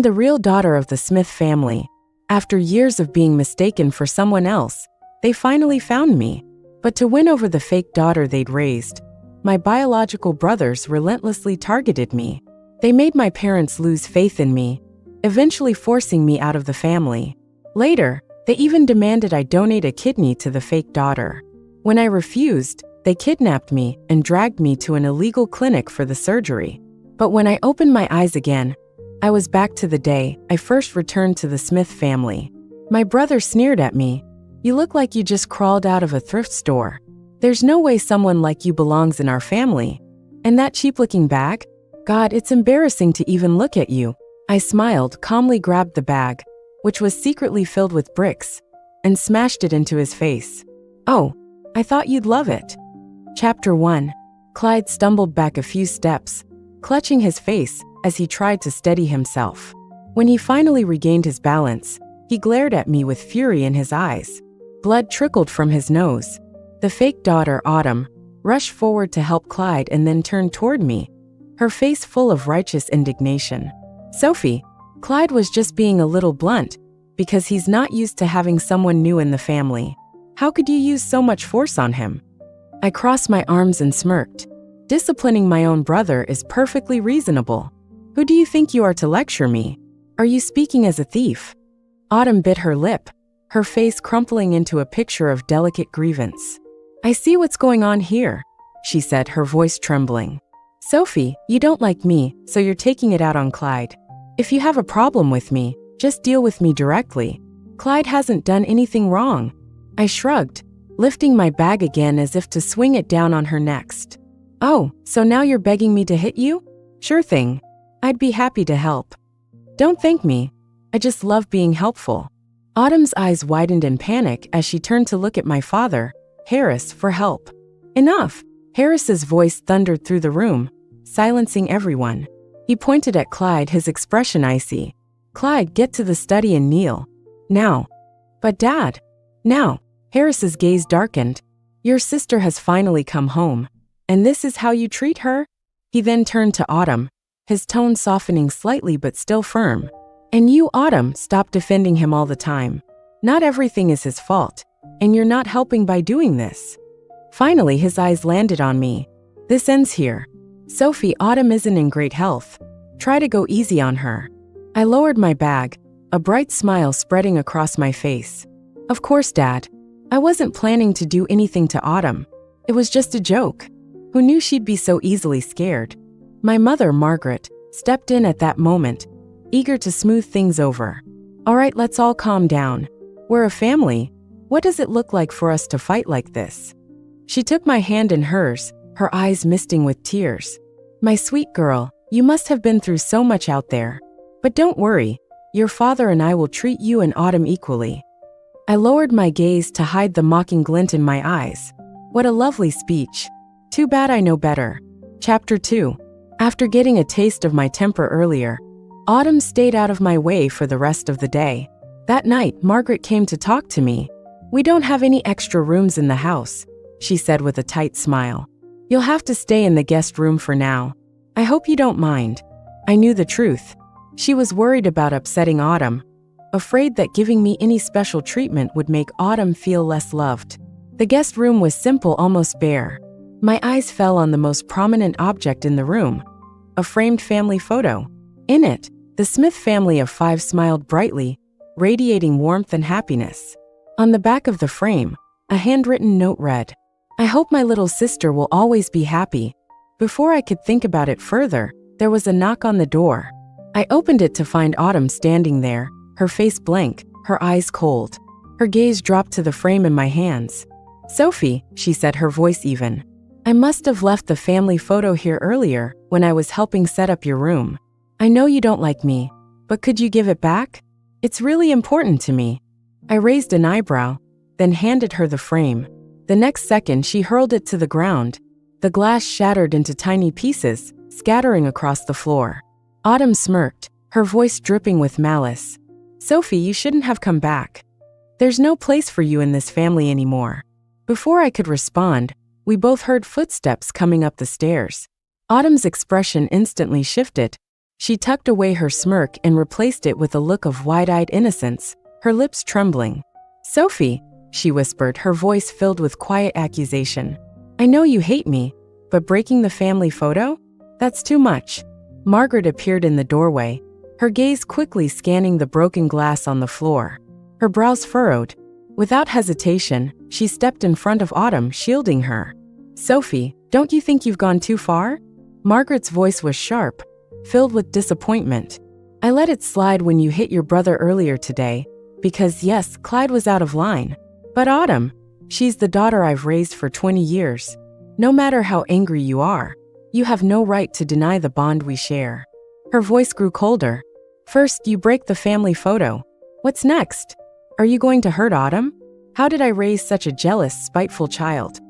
the real daughter of the Smith family. After years of being mistaken for someone else, they finally found me. But to win over the fake daughter they'd raised, my biological brothers relentlessly targeted me. They made my parents lose faith in me, eventually forcing me out of the family. Later, they even demanded I donate a kidney to the fake daughter. When I refused, they kidnapped me and dragged me to an illegal clinic for the surgery. But when I opened my eyes again, I was back to the day I first returned to the Smith family. My brother sneered at me. "You look like you just crawled out of a thrift store. There's no way someone like you belongs in our family. And that cheap-looking bag? God, it's embarrassing to even look at you." I smiled, calmly grabbed the bag, which was secretly filled with bricks, and smashed it into his face. "Oh, I thought you'd love it." Chapter 1. Clyde stumbled back a few steps, clutching his face as he tried to steady himself. When he finally regained his balance, he glared at me with fury in his eyes. Blood trickled from his nose. The fake daughter, Autumn, rushed forward to help Clyde and then turned toward me, her face full of righteous indignation. "Sophie, Clyde was just being a little blunt, because he's not used to having someone new in the family. How could you use so much force on him?" I crossed my arms and smirked. "Disciplining my own brother is perfectly reasonable. Who do you think you are to lecture me? Are you speaking as a thief?" Autumn bit her lip, her face crumpling into a picture of delicate grievance. "I see what's going on here," she said, her voice trembling. "Sophie, you don't like me, so you're taking it out on Clyde. If you have a problem with me, just deal with me directly. Clyde hasn't done anything wrong." I shrugged, lifting my bag again as if to swing it down on her next. "Oh, so now you're begging me to hit you? Sure thing. I'd be happy to help." "Don't thank me. I just love being helpful." Autumn's eyes widened in panic as she turned to look at my father, Harris, for help. "Enough!" Harris's voice thundered through the room, silencing everyone. He pointed at Clyde, his expression icy. "Clyde, get to the study and kneel. Now." "But Dad." "Now." Harris's gaze darkened. "Your sister has finally come home. And this is how you treat her?" He then turned to Autumn, his tone softening slightly but still firm. "And you, Autumn, stop defending him all the time. Not everything is his fault, and you're not helping by doing this." Finally, his eyes landed on me. "This ends here. Sophie, Autumn isn't in great health. Try to go easy on her." I lowered my bag, a bright smile spreading across my face. "Of course, Dad. I wasn't planning to do anything to Autumn. It was just a joke. Who knew she'd be so easily scared?" My mother, Margaret, stepped in at that moment, eager to smooth things over. "All right, let's all calm down. We're a family. What does it look like for us to fight like this?" She took my hand in hers, her eyes misting with tears. "My sweet girl, you must have been through so much out there. But don't worry, your father and I will treat you and Autumn equally." I lowered my gaze to hide the mocking glint in my eyes. What a lovely speech. Too bad I know better. Chapter 2. After getting a taste of my temper earlier, Autumn stayed out of my way for the rest of the day. That night, Margaret came to talk to me. "We don't have any extra rooms in the house," she said with a tight smile. "You'll have to stay in the guest room for now. I hope you don't mind." I knew the truth. She was worried about upsetting Autumn, afraid that giving me any special treatment would make Autumn feel less loved. The guest room was simple, almost bare. My eyes fell on the most prominent object in the room, a framed family photo. In it, the Smith family of 5 smiled brightly, radiating warmth and happiness. On the back of the frame, a handwritten note read, "I hope my little sister will always be happy." Before I could think about it further, there was a knock on the door. I opened it to find Autumn standing there, her face blank, her eyes cold. Her gaze dropped to the frame in my hands. "Sophie," she said, her voice even. "I must have left the family photo here earlier when I was helping set up your room. I know you don't like me, but could you give it back? It's really important to me." I raised an eyebrow, then handed her the frame. The next second, she hurled it to the ground. The glass shattered into tiny pieces, scattering across the floor. Autumn smirked, her voice dripping with malice. "Sophie, you shouldn't have come back. There's no place for you in this family anymore." Before I could respond, we both heard footsteps coming up the stairs. Autumn's expression instantly shifted. She tucked away her smirk and replaced it with a look of wide-eyed innocence, her lips trembling. "Sophie," she whispered, her voice filled with quiet accusation. "I know you hate me, but breaking the family photo? That's too much." Margaret appeared in the doorway, her gaze quickly scanning the broken glass on the floor. Her brows furrowed. Without hesitation, she stepped in front of Autumn, shielding her. "Sophie, don't you think you've gone too far?" Margaret's voice was sharp, filled with disappointment. "I let it slide when you hit your brother earlier today, because yes, Clyde was out of line. But Autumn, she's the daughter I've raised for 20 years. No matter how angry you are, you have no right to deny the bond we share." Her voice grew colder. "First, you break the family photo. What's next? Are you going to hurt Autumn? How did I raise such a jealous, spiteful child?"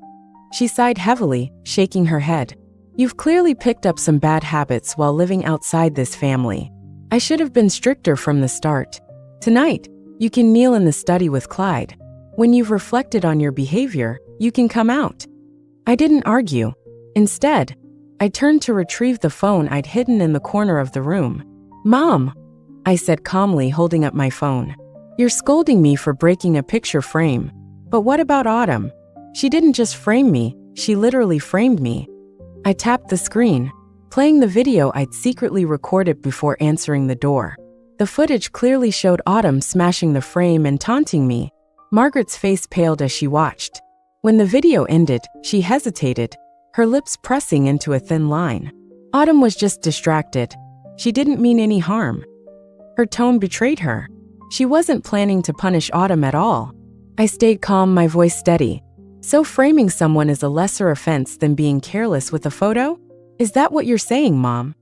She sighed heavily, shaking her head. "You've clearly picked up some bad habits while living outside this family. I should have been stricter from the start. Tonight, you can kneel in the study with Clyde. When you've reflected on your behavior, you can come out." I didn't argue. Instead, I turned to retrieve the phone I'd hidden in the corner of the room. "Mom," I said calmly, holding up my phone. "You're scolding me for breaking a picture frame. But what about Autumn? She didn't just frame me, she literally framed me." I tapped the screen, playing the video I'd secretly recorded before answering the door. The footage clearly showed Autumn smashing the frame and taunting me. Margaret's face paled as she watched. When the video ended, she hesitated, her lips pressing into a thin line. Autumn was just distracted. She didn't mean any harm. Her tone betrayed her. She wasn't planning to punish Autumn at all. I stayed calm, my voice steady. "So framing someone is a lesser offense than being careless with a photo? Is that what you're saying, Mom?"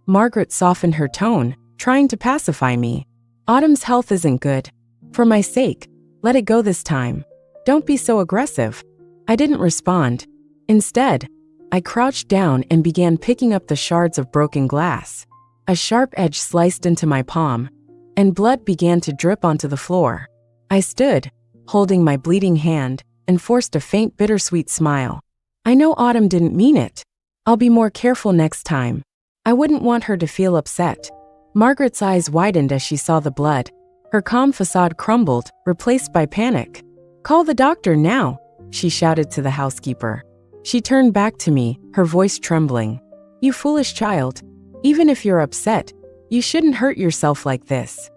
Margaret softened her tone, trying to pacify me. "Autumn's health isn't good. For my sake, let it go this time. Don't be so aggressive." I didn't respond. Instead, I crouched down and began picking up the shards of broken glass. A sharp edge sliced into my palm, and blood began to drip onto the floor. I stood, holding my bleeding hand, and forced a faint bittersweet smile. I know Autumn didn't mean it. I'll be more careful next time. I wouldn't want her to feel upset. Margaret's eyes widened as she saw the blood. Her calm facade crumbled, replaced by panic. "Call the doctor now," she shouted to the housekeeper. She turned back to me, her voice trembling. "You foolish child. Even if you're upset, you shouldn't hurt yourself like this."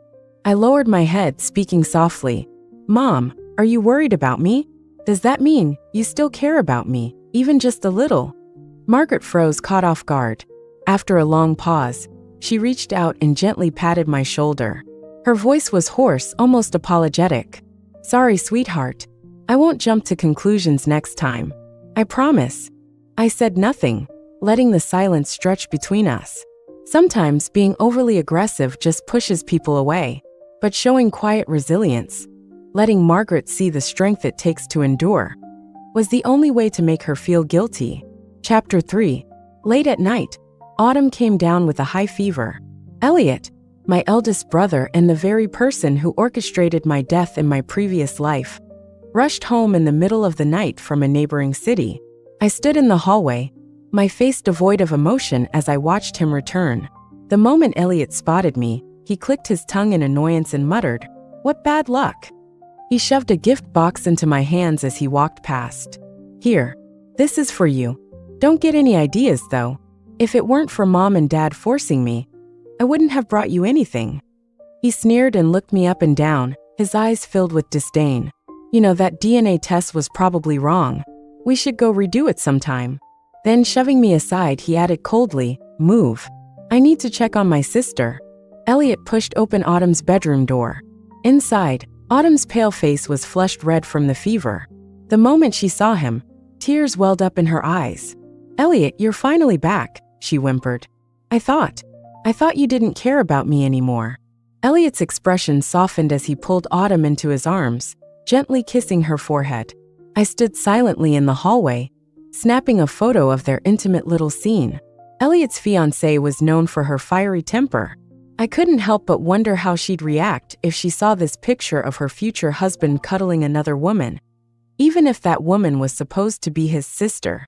I lowered my head, speaking softly. "Mom, are you worried about me? Does that mean you still care about me, even just a little?" Margaret froze, caught off guard. After a long pause, she reached out and gently patted my shoulder. Her voice was hoarse, almost apologetic. "Sorry, sweetheart. I won't jump to conclusions next time. I promise." I said nothing, letting the silence stretch between us. Sometimes being overly aggressive just pushes people away, but showing quiet resilience, letting Margaret see the strength it takes to endure, was the only way to make her feel guilty. Chapter 3. Late at night, Autumn came down with a high fever. Elliot, my eldest brother and the very person who orchestrated my death in my previous life, rushed home in the middle of the night from a neighboring city. I stood in the hallway, my face devoid of emotion as I watched him return. The moment Elliot spotted me, he clicked his tongue in annoyance and muttered, "What bad luck." He shoved a gift box into my hands as he walked past. "Here, this is for you. Don't get any ideas, though. If it weren't for Mom and Dad forcing me, I wouldn't have brought you anything." He sneered and looked me up and down, his eyes filled with disdain. "You know, that DNA test was probably wrong. We should go redo it sometime." Then, shoving me aside, he added coldly, "Move. I need to check on my sister." Elliot pushed open Autumn's bedroom door. Inside, Autumn's pale face was flushed red from the fever. The moment she saw him, tears welled up in her eyes. "Elliot, you're finally back," she whimpered. I thought you didn't care about me anymore." Elliot's expression softened as he pulled Autumn into his arms, gently kissing her forehead. I stood silently in the hallway, snapping a photo of their intimate little scene. Elliot's fiancée was known for her fiery temper. I couldn't help but wonder how she'd react if she saw this picture of her future husband cuddling another woman, even if that woman was supposed to be his sister.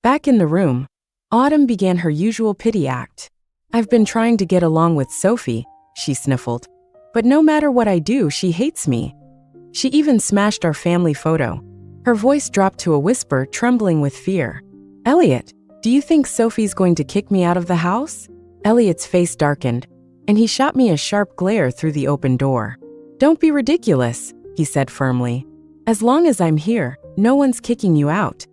Back in the room, Autumn began her usual pity act. I've been trying to get along with Sophie, she sniffled. But no matter what I do, she hates me. She even smashed our family photo. Her voice dropped to a whisper, trembling with fear. Elliot, do you think Sophie's going to kick me out of the house? Elliot's face darkened, and he shot me a sharp glare through the open door. Don't be ridiculous, he said firmly. As long as I'm here, no one's kicking you out.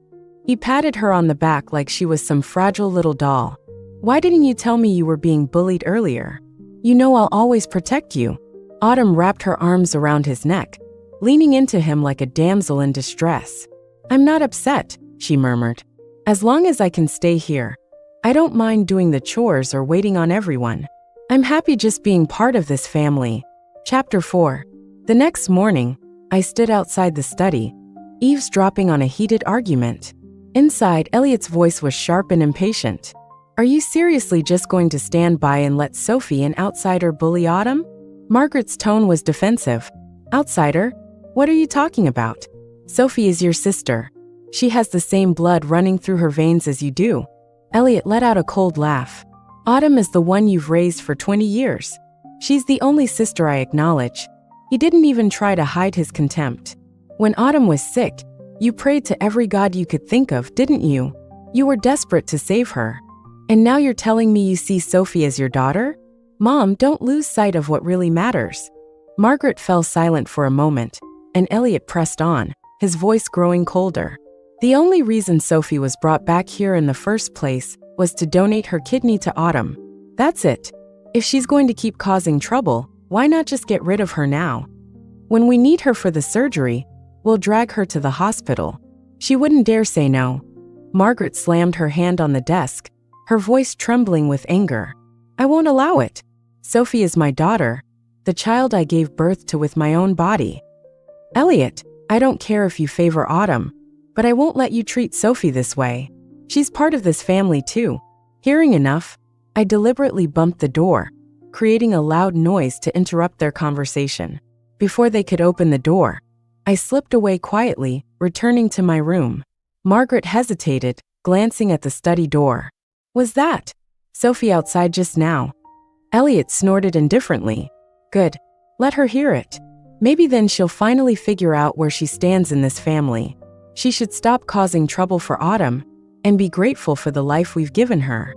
He patted her on the back like she was some fragile little doll. Why didn't you tell me you were being bullied earlier? You know I'll always protect you. Autumn wrapped her arms around his neck, leaning into him like a damsel in distress. I'm not upset, she murmured. As long as I can stay here. I don't mind doing the chores or waiting on everyone. I'm happy just being part of this family. Chapter 4. The next morning, I stood outside the study, eavesdropping on a heated argument. Inside, Elliot's voice was sharp and impatient. Are you seriously just going to stand by and let Sophie, an outsider, bully Autumn? Margaret's tone was defensive. Outsider? What are you talking about? Sophie is your sister. She has the same blood running through her veins as you do. Elliot let out a cold laugh. Autumn is the one you've raised for 20 years. She's the only sister I acknowledge. He didn't even try to hide his contempt. When Autumn was sick, you prayed to every god you could think of, didn't you? You were desperate to save her. And now you're telling me you see Sophie as your daughter? Mom, don't lose sight of what really matters. Margaret fell silent for a moment, and Elliot pressed on, his voice growing colder. The only reason Sophie was brought back here in the first place was to donate her kidney to Autumn. That's it. If she's going to keep causing trouble, why not just get rid of her now? When we need her for the surgery, we'll drag her to the hospital. She wouldn't dare say no. Margaret slammed her hand on the desk, her voice trembling with anger. I won't allow it. Sophie is my daughter, the child I gave birth to with my own body. Elliot, I don't care if you favor Autumn, but I won't let you treat Sophie this way. She's part of this family too. Hearing enough, I deliberately bumped the door, creating a loud noise to interrupt their conversation. Before they could open the door, I slipped away quietly, returning to my room. Margaret hesitated, glancing at the study door. Was that Sophie outside just now? Elliot snorted indifferently. Good. Let her hear it. Maybe then she'll finally figure out where she stands in this family. She should stop causing trouble for Autumn and be grateful for the life we've given her.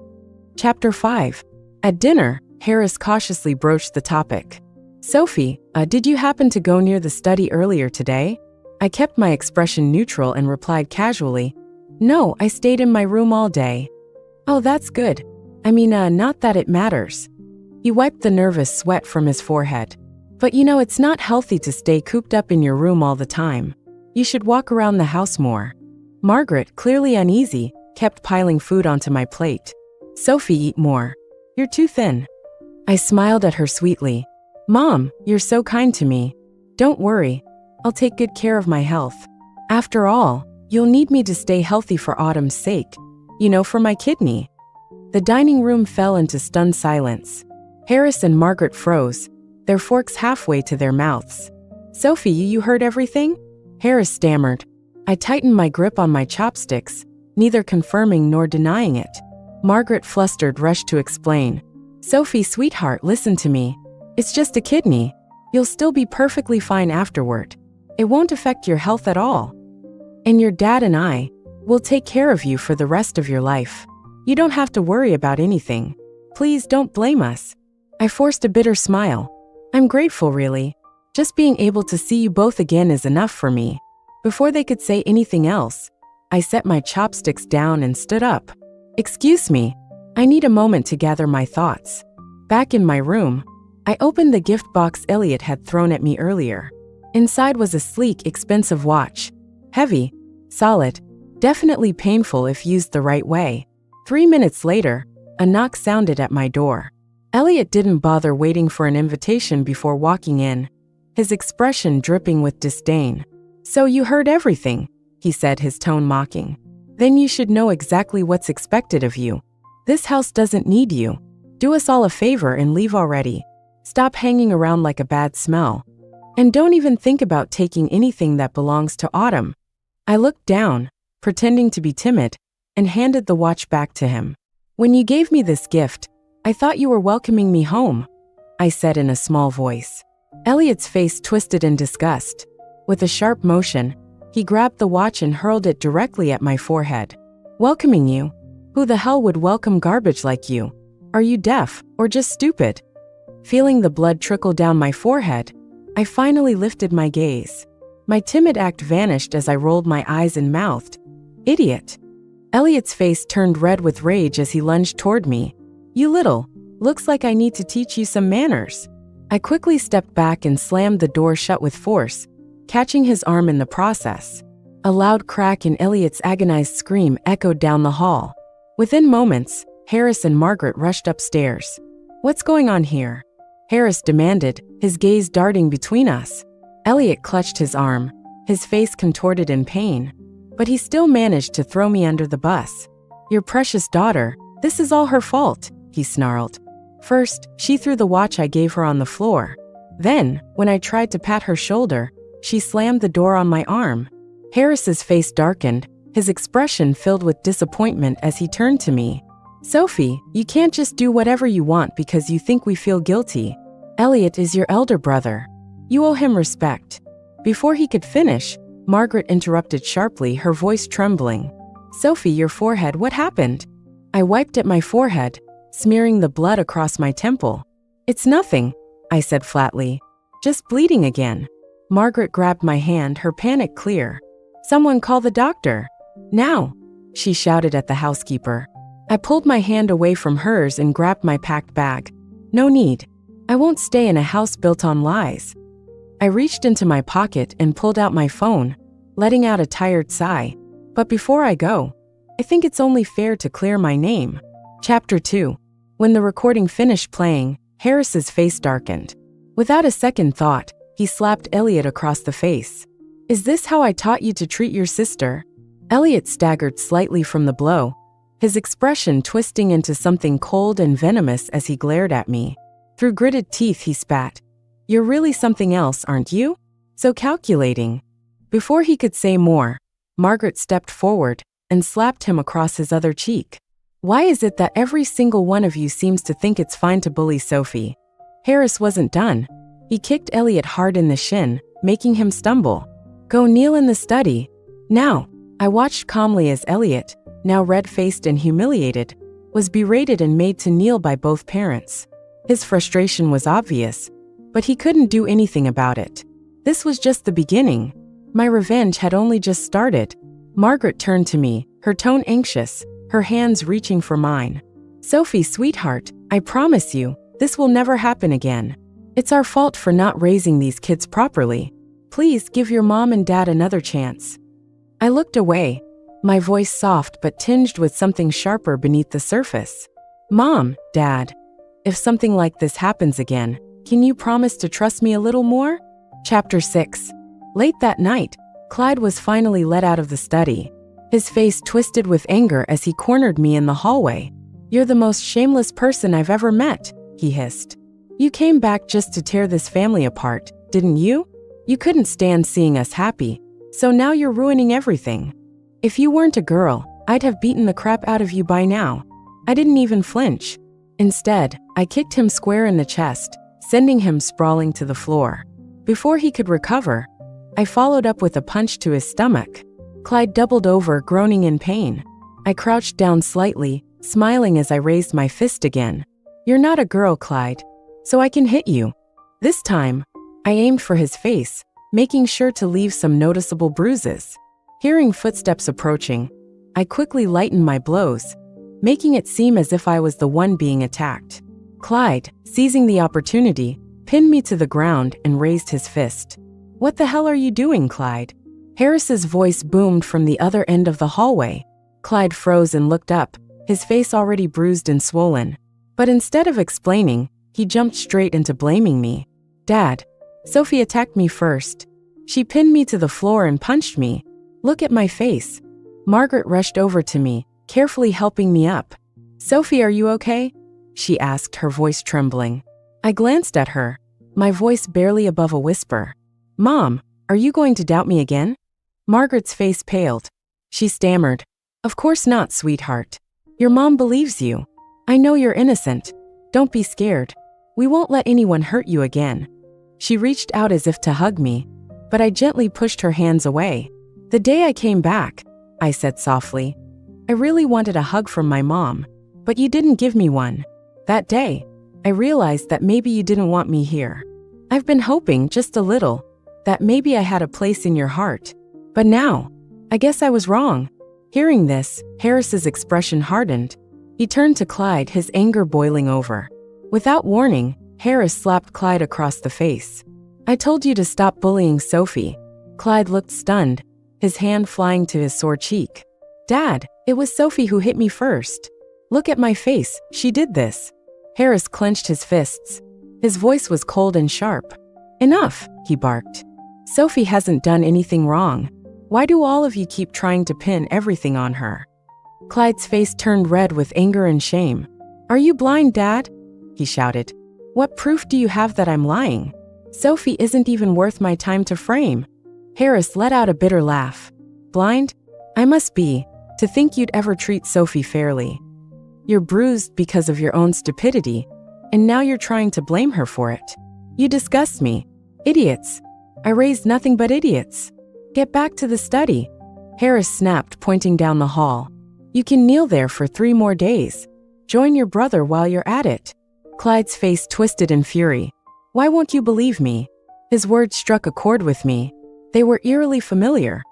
Chapter 5. At dinner, Harris cautiously broached the topic. Sophie, did you happen to go near the study earlier today? I kept my expression neutral and replied casually. No, I stayed in my room all day. Oh, that's good. I mean, not that it matters. He wiped the nervous sweat from his forehead. But you know, it's not healthy to stay cooped up in your room all the time. You should walk around the house more. Margaret, clearly uneasy, kept piling food onto my plate. Sophie, eat more. You're too thin. I smiled at her sweetly. Mom, you're so kind to me. Don't worry. I'll take good care of my health. After all, you'll need me to stay healthy for Autumn's sake. You know, for my kidney. The dining room fell into stunned silence. Harris and Margaret froze, their forks halfway to their mouths. Sophie, you heard everything? Harris stammered. I tightened my grip on my chopsticks, neither confirming nor denying it. Margaret, flustered, rushed to explain. Sophie, sweetheart, listen to me. It's just a kidney. You'll still be perfectly fine afterward. It won't affect your health at all. And your dad and I will take care of you for the rest of your life. You don't have to worry about anything. Please don't blame us. I forced a bitter smile. I'm grateful, really. Just being able to see you both again is enough for me. Before they could say anything else, I set my chopsticks down and stood up. Excuse me, I need a moment to gather my thoughts. Back in my room, I opened the gift box Elliot had thrown at me earlier. Inside was a sleek, expensive watch. Heavy, solid, definitely painful if used the right way. 3 minutes later, a knock sounded at my door. Elliot didn't bother waiting for an invitation before walking in, his expression dripping with disdain. So you heard everything, he said, his tone mocking. Then you should know exactly what's expected of you. This house doesn't need you. Do us all a favor and leave already. Stop hanging around like a bad smell. And don't even think about taking anything that belongs to Autumn. I looked down, pretending to be timid, and handed the watch back to him. When you gave me this gift, I thought you were welcoming me home, I said in a small voice. Elliot's face twisted in disgust. With a sharp motion, he grabbed the watch and hurled it directly at my forehead. Welcoming you? Who the hell would welcome garbage like you? Are you deaf, or just stupid? Feeling the blood trickle down my forehead, I finally lifted my gaze. My timid act vanished as I rolled my eyes and mouthed, "Idiot." Elliot's face turned red with rage as he lunged toward me. Looks like I need to teach you some manners." I quickly stepped back and slammed the door shut with force, catching his arm in the process. A loud crack and Elliot's agonized scream echoed down the hall. Within moments, Harris and Margaret rushed upstairs. "What's going on here?" Harris demanded, his gaze darting between us. Elliot clutched his arm, his face contorted in pain, but he still managed to throw me under the bus. "Your precious daughter, this is all her fault," he snarled. "First, she threw the watch I gave her on the floor. Then, when I tried to pat her shoulder, she slammed the door on my arm." Harris's face darkened, his expression filled with disappointment as he turned to me. "Sophie, you can't just do whatever you want because you think we feel guilty. Elliot is your elder brother. You owe him respect." Before he could finish, Margaret interrupted sharply, her voice trembling. "Sophie, your forehead, what happened?" I wiped at my forehead, smearing the blood across my temple. "It's nothing," I said flatly. "Just bleeding again." Margaret grabbed my hand, her panic clear. "Someone call the doctor. Now," she shouted at the housekeeper. I pulled my hand away from hers and grabbed my packed bag. "No need. I won't stay in a house built on lies." I reached into my pocket and pulled out my phone, letting out a tired sigh. "But before I go, I think it's only fair to clear my name." Chapter 2. When the recording finished playing, Harris's face darkened. Without a second thought, he slapped Elliot across the face. "Is this how I taught you to treat your sister?" Elliot staggered slightly from the blow, his expression twisting into something cold and venomous as he glared at me. Through gritted teeth, he spat, "You're really something else, aren't you? So calculating." Before he could say more, Margaret stepped forward and slapped him across his other cheek. "Why is it that every single one of you seems to think it's fine to bully Sophie?" Harris wasn't done. He kicked Elliot hard in the shin, making him stumble. "Go kneel in the study. Now." I watched calmly as Elliot, now red-faced and humiliated, was berated and made to kneel by both parents. His frustration was obvious, but he couldn't do anything about it. This was just the beginning. My revenge had only just started. Margaret turned to me, her tone anxious, her hands reaching for mine. "Sophie, sweetheart, I promise you, this will never happen again. It's our fault for not raising these kids properly. Please give your mom and dad another chance." I looked away, my voice soft but tinged with something sharper beneath the surface. "Mom, Dad, if something like this happens again, can you promise to trust me a little more?" Chapter 6. Late that night, Clyde was finally let out of the study. His face twisted with anger as he cornered me in the hallway. "You're the most shameless person I've ever met," he hissed. "You came back just to tear this family apart, didn't you? You couldn't stand seeing us happy, so now you're ruining everything. If you weren't a girl, I'd have beaten the crap out of you by now." I didn't even flinch. Instead, I kicked him square in the chest, sending him sprawling to the floor. Before he could recover, I followed up with a punch to his stomach. Clyde doubled over, groaning in pain. I crouched down slightly, smiling as I raised my fist again. "You're not a girl, Clyde, so I can hit you." This time, I aimed for his face, making sure to leave some noticeable bruises. Hearing footsteps approaching, I quickly lightened my blows, making it seem as if I was the one being attacked. Clyde, seizing the opportunity, pinned me to the ground and raised his fist. "What the hell are you doing, Clyde?" Harris's voice boomed from the other end of the hallway. Clyde froze and looked up, his face already bruised and swollen. But instead of explaining, he jumped straight into blaming me. "Dad, Sophie attacked me first. She pinned me to the floor and punched me. Look at my face." Margaret rushed over to me, carefully helping me up. "Sophie, are you okay?" she asked, her voice trembling. I glanced at her, my voice barely above a whisper. "Mom, are you going to doubt me again?" Margaret's face paled. She stammered, "Of course not, sweetheart. Your mom believes you. I know you're innocent." Don't be scared. We won't let anyone hurt you again." She reached out as if to hug me, but I gently pushed her hands away. "The day I came back," I said softly, "I really wanted a hug from my mom, but you didn't give me one. That day, I realized that maybe you didn't want me here. I've been hoping, just a little, that maybe I had a place in your heart. But now, I guess I was wrong." Hearing this, Harris's expression hardened. He turned to Clyde, his anger boiling over. Without warning, Harris slapped Clyde across the face. "I told you to stop bullying Sophie." Clyde looked stunned, his hand flying to his sore cheek. "Dad, it was Sophie who hit me first. Look at my face, she did this." Harris clenched his fists. His voice was cold and sharp. "Enough," he barked. "Sophie hasn't done anything wrong. Why do all of you keep trying to pin everything on her?" Clyde's face turned red with anger and shame. "Are you blind, Dad?" he shouted. "What proof do you have that I'm lying? Sophie isn't even worth my time to frame." Harris let out a bitter laugh. "Blind? I must be, to think you'd ever treat Sophie fairly. You're bruised because of your own stupidity, and now you're trying to blame her for it. You disgust me. Idiots. I raised nothing but idiots. Get back to the study." Harris snapped, pointing down the hall. "You can kneel there for 3 more days. Join your brother while you're at it." Clyde's face twisted in fury. "Why won't you believe me?" His words struck a chord with me. They were eerily familiar,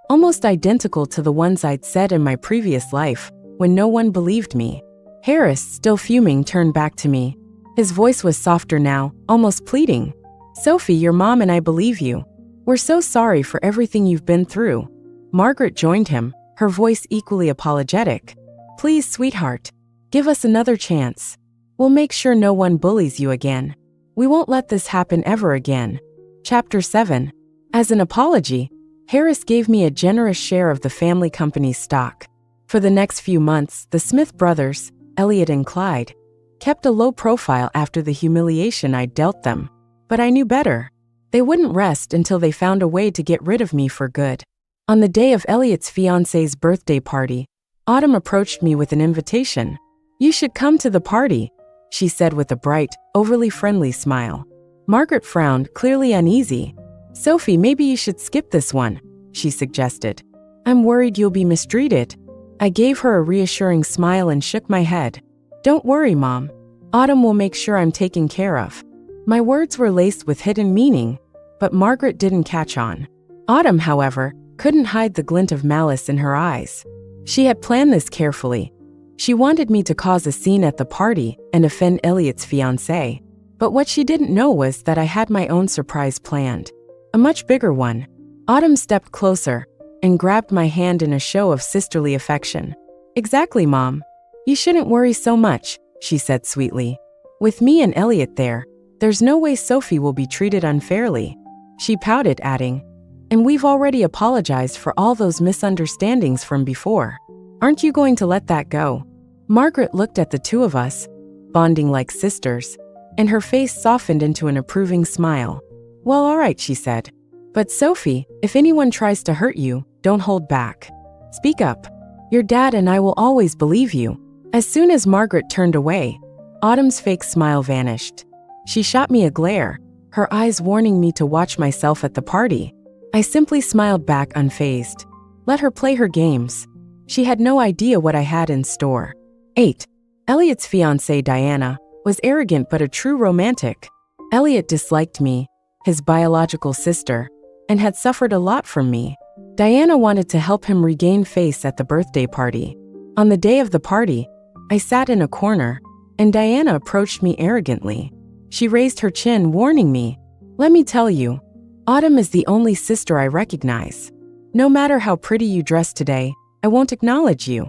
almost identical to the ones I'd said in my previous life, when no one believed me. Harris, still fuming, turned back to me. His voice was softer now, almost pleading. "Sophie, your mom and I believe you. We're so sorry for everything you've been through." Margaret joined him, her voice equally apologetic. "Please, sweetheart, give us another chance. We'll make sure no one bullies you again. We won't let this happen ever again." Chapter 7. As an apology, Harris gave me a generous share of the family company's stock. For the next few months, the Smith brothers, Elliot and Clyde, kept a low profile after the humiliation I'd dealt them. But I knew better. They wouldn't rest until they found a way to get rid of me for good. On the day of Elliot's fiancée's birthday party, Autumn approached me with an invitation. "You should come to the party," she said with a bright, overly friendly smile. Margaret frowned, clearly uneasy. "Sophie, maybe you should skip this one," she suggested. "I'm worried you'll be mistreated." I gave her a reassuring smile and shook my head. "Don't worry, Mom. Autumn will make sure I'm taken care of." My words were laced with hidden meaning, but Margaret didn't catch on. Autumn, however, couldn't hide the glint of malice in her eyes. She had planned this carefully. She wanted me to cause a scene at the party and offend Elliot's fiancé. But what she didn't know was that I had my own surprise planned. A much bigger one. Autumn stepped closer and grabbed my hand in a show of sisterly affection. "Exactly, Mom. You shouldn't worry so much," she said sweetly. "With me and Elliot there, there's no way Sophie will be treated unfairly." She pouted, adding, "And we've already apologized for all those misunderstandings from before. Aren't you going to let that go?" Margaret looked at the two of us, bonding like sisters, and her face softened into an approving smile. "Well, all right," she said. "But Sophie, if anyone tries to hurt you, don't hold back. Speak up. Your dad and I will always believe you." As soon as Margaret turned away, Autumn's fake smile vanished. She shot me a glare, her eyes warning me to watch myself at the party. I simply smiled back, unfazed. Let her play her games. She had no idea what I had in store. 8. Elliot's fiancée, Diana, was arrogant but a true romantic. Elliot disliked me, his biological sister, and had suffered a lot from me. Diana wanted to help him regain face at the birthday party. On the day of the party, I sat in a corner, and Diana approached me arrogantly. She raised her chin, warning me, "Let me tell you, Autumn is the only sister I recognize. No matter how pretty you dress today, I won't acknowledge you."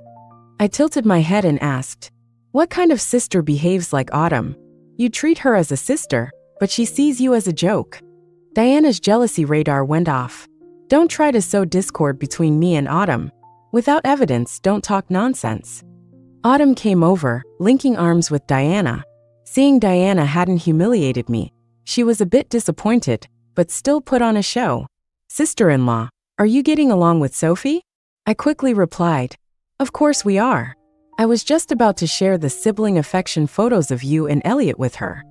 I tilted my head and asked, "What kind of sister behaves like Autumn? You treat her as a sister, but she sees you as a joke." Diana's jealousy radar went off. "Don't try to sow discord between me and Autumn. Without evidence, don't talk nonsense." Autumn came over, linking arms with Diana. Seeing Diana hadn't humiliated me, she was a bit disappointed, but still put on a show. "Sister-in-law, are you getting along with Sophie?" I quickly replied, "Of course we are. I was just about to share the sibling affection photos of you and Elliot with her.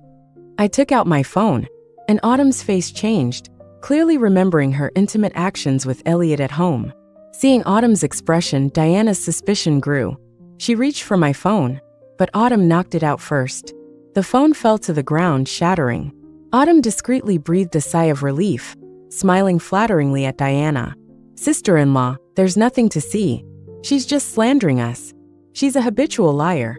I took out my phone, and Autumn's face changed, clearly remembering her intimate actions with Elliot at home. Seeing Autumn's expression, Diana's suspicion grew. She reached for my phone, but Autumn knocked it out first. The phone fell to the ground, shattering. Autumn discreetly breathed a sigh of relief, smiling flatteringly at Diana. "Sister-in-law, there's nothing to see. She's just slandering us. She's a habitual liar."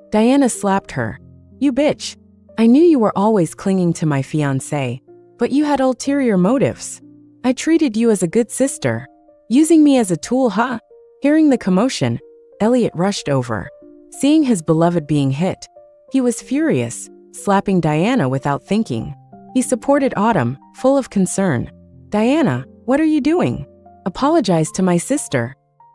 Diana slapped her. "You bitch. I knew you were always clinging to my fiancé, but you had ulterior motives. I treated you as a good sister. Using me as a tool, huh?" Hearing the commotion, Elliot rushed over. Seeing his beloved being hit, he was furious, slapping Diana without thinking. He supported Autumn, full of concern. "Diana, what are you doing? Apologize to my sister."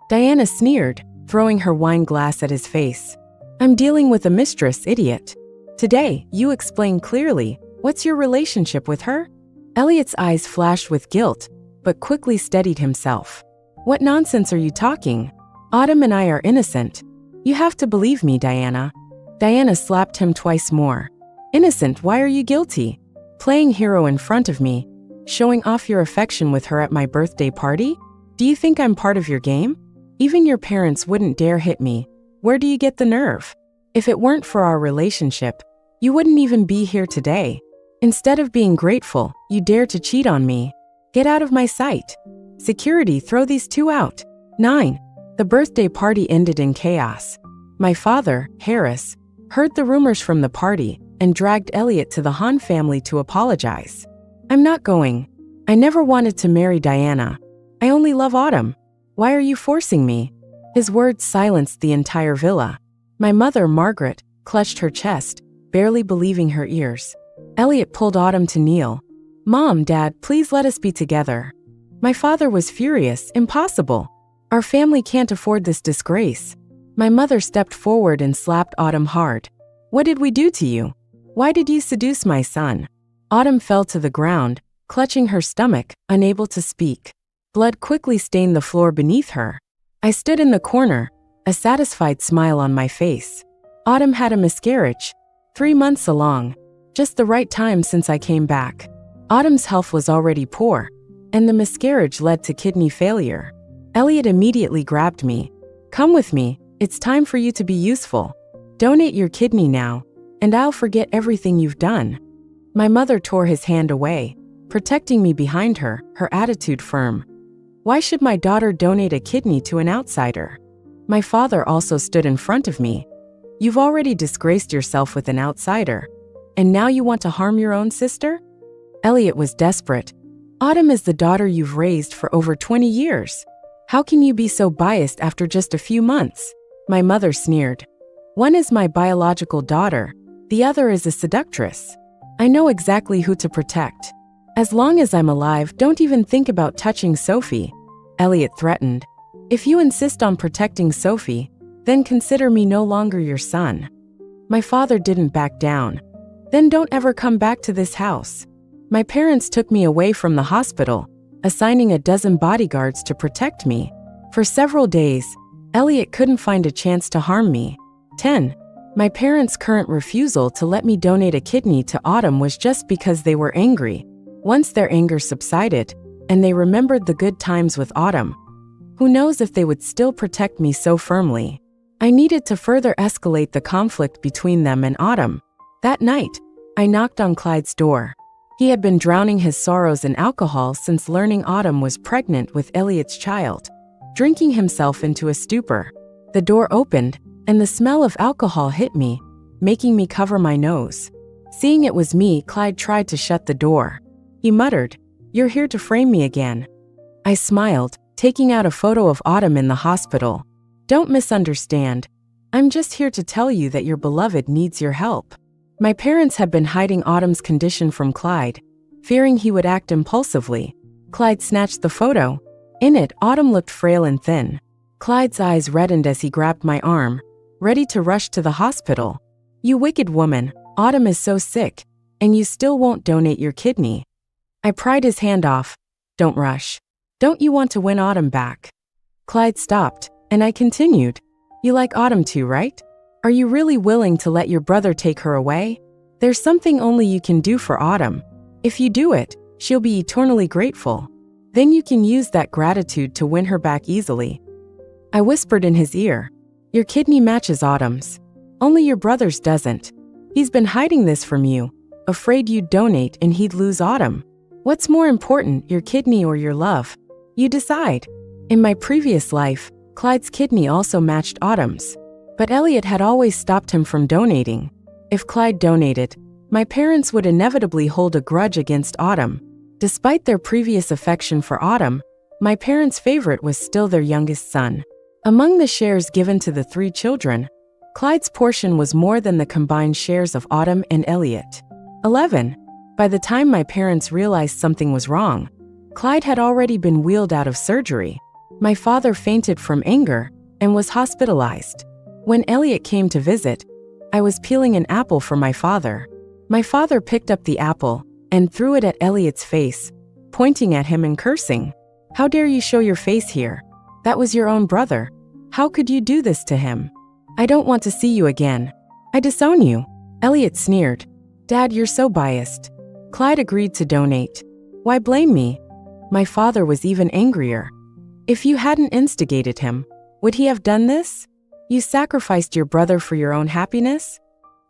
Diana sneered, throwing her wine glass at his face. "I'm dealing with a mistress, idiot. Today, you explain clearly. What's your relationship with her?" Elliot's eyes flashed with guilt, but quickly steadied himself. "What nonsense are you talking? Autumn and I are innocent. You have to believe me, Diana." Diana slapped him twice more. "Innocent? Why are you guilty? Playing hero in front of me, showing off your affection with her at my birthday party? Do you think I'm part of your game? Even your parents wouldn't dare hit me. Where do you get the nerve? If it weren't for our relationship, you wouldn't even be here today. Instead of being grateful, you dare to cheat on me. Get out of my sight. Security, throw these two out." 9. The birthday party ended in chaos. My father, Harris, heard the rumors from the party and dragged Elliot to the Hahn family to apologize. "I'm not going. I never wanted to marry Diana. I only love Autumn. Why are you forcing me?" His words silenced the entire villa. My mother, Margaret, clutched her chest, barely believing her ears. Elliot pulled Autumn to kneel. "Mom, Dad, please let us be together." My father was furious. "Impossible. Our family can't afford this disgrace." My mother stepped forward and slapped Autumn hard. "What did we do to you? Why did you seduce my son?" Autumn fell to the ground, clutching her stomach, unable to speak. Blood quickly stained the floor beneath her. I stood in the corner, a satisfied smile on my face. Autumn had a miscarriage, 3 months along, just the right time since I came back. Autumn's health was already poor, and the miscarriage led to kidney failure. Elliot immediately grabbed me. "Come with me, it's time for you to be useful. Donate your kidney now, and I'll forget everything you've done." My mother tore his hand away, protecting me behind her, her attitude firm. Why should my daughter donate a kidney to an outsider? My father also stood in front of me. "You've already disgraced yourself with an outsider, and now you want to harm your own sister?" Elliot was desperate. "Autumn is the daughter you've raised for over 20 years. How can you be so biased after just a few months?" My mother sneered. "One is my biological daughter, the other is a seductress. I know exactly who to protect. As long as I'm alive, don't even think about touching Sophie," Elliot threatened. "If you insist on protecting Sophie, then consider me no longer your son." My father didn't back down. "Then don't ever come back to this house." My parents took me away from the hospital, assigning a dozen bodyguards to protect me. For several days, Elliot couldn't find a chance to harm me. 10. My parents' current refusal to let me donate a kidney to Autumn was just because they were angry. Once their anger subsided, and they remembered the good times with Autumn, who knows if they would still protect me so firmly. I needed to further escalate the conflict between them and Autumn. That night, I knocked on Clyde's door. He had been drowning his sorrows in alcohol since learning Autumn was pregnant with Elliot's child, drinking himself into a stupor. The door opened, and the smell of alcohol hit me, making me cover my nose. Seeing it was me, Clyde tried to shut the door. He muttered, "You're here to frame me again." I smiled, taking out a photo of Autumn in the hospital. "Don't misunderstand. I'm just here to tell you that your beloved needs your help." My parents had been hiding Autumn's condition from Clyde, fearing he would act impulsively. Clyde snatched the photo. In it, Autumn looked frail and thin. Clyde's eyes reddened as he grabbed my arm, ready to rush to the hospital. "You wicked woman, Autumn is so sick, and you still won't donate your kidney." I pried his hand off. "Don't rush. Don't you want to win Autumn back?" Clyde stopped, and I continued. You like Autumn too, right? Are you really willing to let your brother take her away? There's something only you can do for Autumn. If you do it, she'll be eternally grateful. Then you can use that gratitude to win her back easily. I whispered in his ear. Your kidney matches Autumn's. Only your brother's doesn't. He's been hiding this from you, afraid you'd donate and he'd lose Autumn. What's more important, your kidney or your love? You decide. In my previous life, Clyde's kidney also matched Autumn's. But Elliot had always stopped him from donating. If Clyde donated, my parents would inevitably hold a grudge against Autumn. Despite their previous affection for Autumn, my parents' favorite was still their youngest son. Among the shares given to the 3 children, Clyde's portion was more than the combined shares of Autumn and Elliot. 11. By the time my parents realized something was wrong, Clyde had already been wheeled out of surgery. My father fainted from anger and was hospitalized. When Elliot came to visit, I was peeling an apple for my father. My father picked up the apple and threw it at Elliot's face, pointing at him and cursing. How dare you show your face here? That was your own brother. How could you do this to him? I don't want to see you again. I disown you. Elliot sneered. Dad, you're so biased. Clyde agreed to donate. Why blame me? My father was even angrier. If you hadn't instigated him, would he have done this? You sacrificed your brother for your own happiness?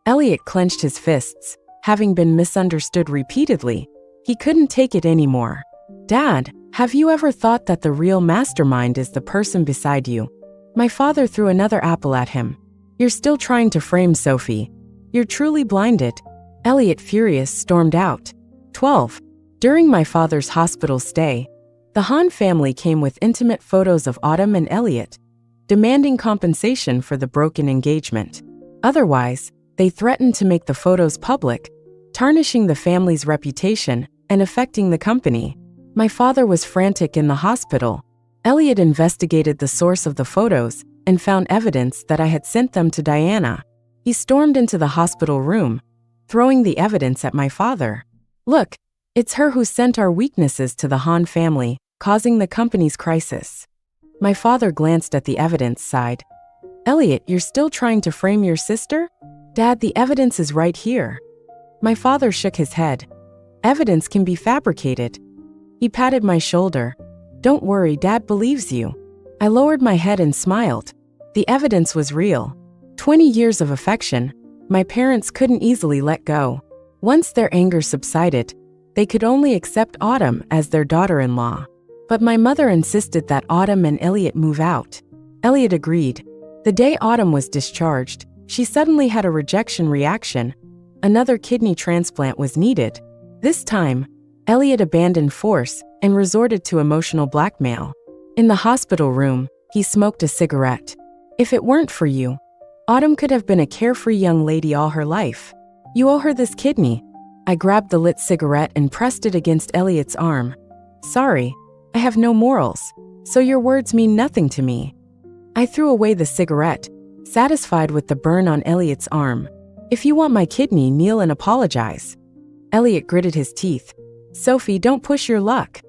Elliot clenched his fists. Having been misunderstood repeatedly, he couldn't take it anymore. Dad, have you ever thought that the real mastermind is the person beside you? My father threw another apple at him. You're still trying to frame Sophie. You're truly blinded. Elliot, furious, stormed out. 12. During my father's hospital stay, the Hahn family came with intimate photos of Autumn and Elliot, demanding compensation for the broken engagement. Otherwise, they threatened to make the photos public, tarnishing the family's reputation and affecting the company. My father was frantic in the hospital. Elliot investigated the source of the photos and found evidence that I had sent them to Diana. He stormed into the hospital room, throwing the evidence at my father. Look, it's her who sent our weaknesses to the Hahn family, causing the company's crisis. My father glanced at the evidence, sighed. Elliot, you're still trying to frame your sister? Dad, the evidence is right here. My father shook his head. Evidence can be fabricated. He patted my shoulder. Don't worry, Dad believes you. I lowered my head and smiled. The evidence was real. 20 years of affection, my parents couldn't easily let go. Once their anger subsided, they could only accept Autumn as their daughter-in-law. But my mother insisted that Autumn and Elliot move out. Elliot agreed. The day Autumn was discharged, she suddenly had a rejection reaction. Another kidney transplant was needed. This time, Elliot abandoned force and resorted to emotional blackmail. In the hospital room, he smoked a cigarette. If it weren't for you, Autumn could have been a carefree young lady all her life. You owe her this kidney. I grabbed the lit cigarette and pressed it against Elliot's arm. Sorry, I have no morals, so your words mean nothing to me. I threw away the cigarette, satisfied with the burn on Elliot's arm. If you want my kidney, kneel and apologize. Elliot gritted his teeth. Sophie, don't push your luck.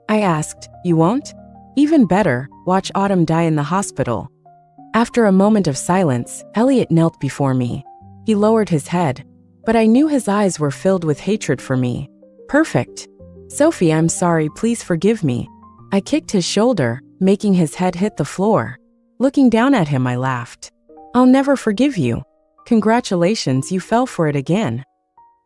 I asked, you won't? Even better, watch Autumn die in the hospital. After a moment of silence, Elliot knelt before me. He lowered his head, but I knew his eyes were filled with hatred for me. Perfect. Sophie, I'm sorry, please forgive me. I kicked his shoulder, making his head hit the floor. Looking down at him, I laughed. I'll never forgive you. Congratulations, you fell for it again.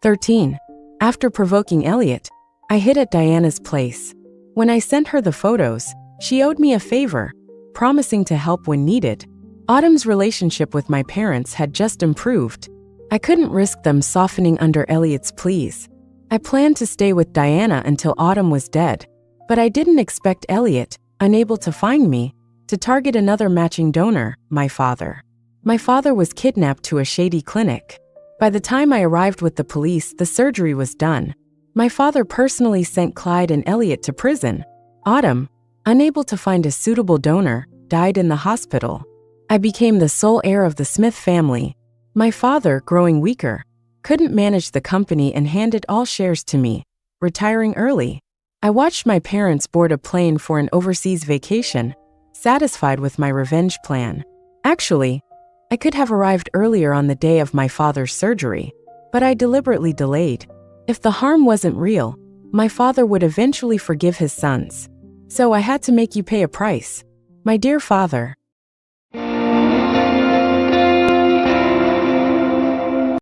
13. After provoking Elliot, I hid at Diana's place. When I sent her the photos, she owed me a favor, promising to help when needed. Autumn's relationship with my parents had just improved. I couldn't risk them softening under Elliot's pleas. I planned to stay with Diana until Autumn was dead, but I didn't expect Elliot, unable to find me, to target another matching donor, my father. My father was kidnapped to a shady clinic. By the time I arrived with the police, the surgery was done. My father personally sent Clyde and Elliot to prison. Autumn, unable to find a suitable donor, died in the hospital. I became the sole heir of the Smith family. My father, growing weaker, couldn't manage the company and handed all shares to me, retiring early. I watched my parents board a plane for an overseas vacation, satisfied with my revenge plan. Actually, I could have arrived earlier on the day of my father's surgery, but I deliberately delayed. If the harm wasn't real, my father would eventually forgive his sons. So I had to make you pay a price. My dear father,